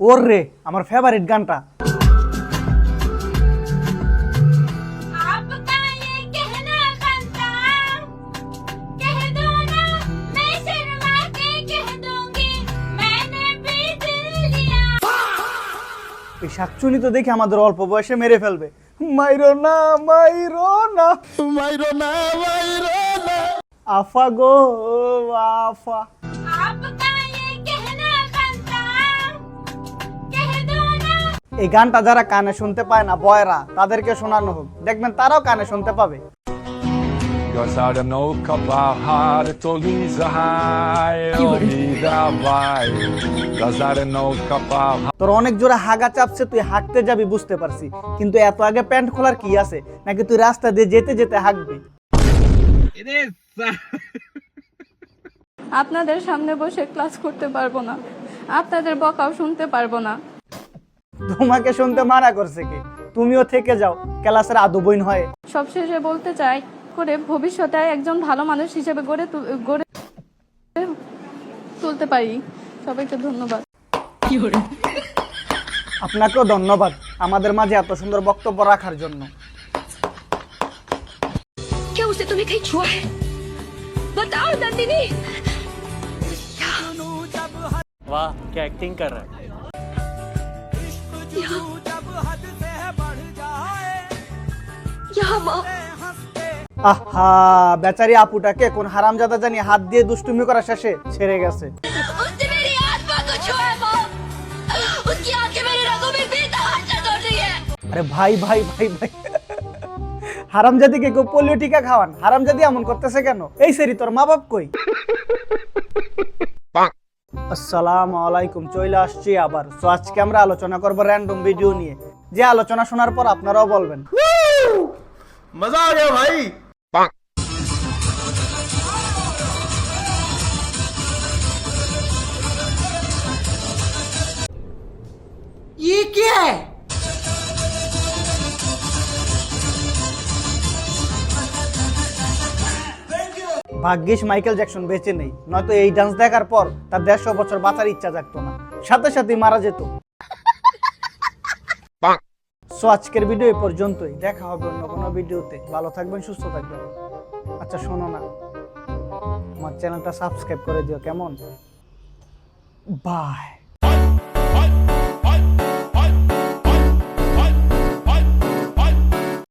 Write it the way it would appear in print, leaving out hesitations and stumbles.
ওর রে আমার ফেভারিট গানটা। आपका ये कहना बनता कह दो ना मैं शर्मा के कह दूंगी मैंने भी दिल लिया। এই শাকচুনি তো দেখে আমাদের অল্প বয়সে মেরে ফেলবে। মাইরো না মাইরো না মাইরো না মাইরো না আফা গো আফা। आपका ये कहना बनता कह दो ना। এই গানটা যারা কানে শুনতে পায় না বয়রা, তাদেরকে শোনানো হোক, দেখবেন তারাও কানে শুনতে পাবে। Gostar no kapahar to Lisa hai Olida vai Gostar no kapahar তোর অনেক জোরে হাগা চাপছে, তুই হাঁকতে যাবি বুঝতে পারছি, কিন্তু এত আগে প্যান্ট খোলার কি আছে নাকি তুই রাস্তা দিয়ে যেতে যেতে হাঁকবি? আপনাদের সামনে বসে ক্লাস করতে পারবো না, আপনাদের বকাও শুনতে পারবো না। তোমাকে শুনতে মানা করছে কি? তুমিও থেকে যাও, ক্লাসের আদু বইন হয়। সবশেষে বলতে চাই করে ভবিষ্যতে একজন ভালো মানুষ হিসেবে গড়ে তুলতে পারি। সবাইকে ধন্যবাদ। আপনাকেও ধন্যবাদ আমাদের মাঝে এত সুন্দর বক্তব্য রাখার জন্য। क्या उसे तुम्हें कहीं छुआ है? बताओ नंदिनी। वाह क्या एक्टिंग कर रहा है। यहाँ माँ আহা, বেচারি আপুটাকে কোন হারামজাদা জানি হাত দিয়ে দুষ্টুমি করা শেষে ছেড়ে গেছে। उसने मेरी आत्मा को छुआ है माँ। उसकी आंखें मेरी रगों में बेतहाशा दौड़ रही है। আরে ভাই ভাই ভাই ভাই, হারামজাদিকে কেউ পোলিও টিকা খাওয়ান, হারামজাদি এমন করতেছে কেন? এই সেরি তোর মা বাপ কই? আসসালামু আলাইকুম, চলে আসছি আবার। সো আজকে আমরা আলোচনা করব র্যান্ডম ভিডিও নিয়ে, যে আলোচনা শোনার পর আপনারাও বলবেন मजा आ गया भाई। ये क्या है? ভাগ্যিস মাইকেল জ্যাকসন বেঁচে নেই, নয়তো এই ডান্স দেখার পর তার 150 বছর বাঁচার ইচ্ছা জাগতো না, সাথে সাথেই মারা যেত। সো আজকের ভিডিও এই পর্যন্তই, দেখা হবে অন্য কোনো ভিডিওতে। ভালো থাকবেন, সুস্থ থাকবেন। আচ্ছা শোনো না, আমার চ্যানেলটা সাবস্ক্রাইব করে দিও কেমন? বাই।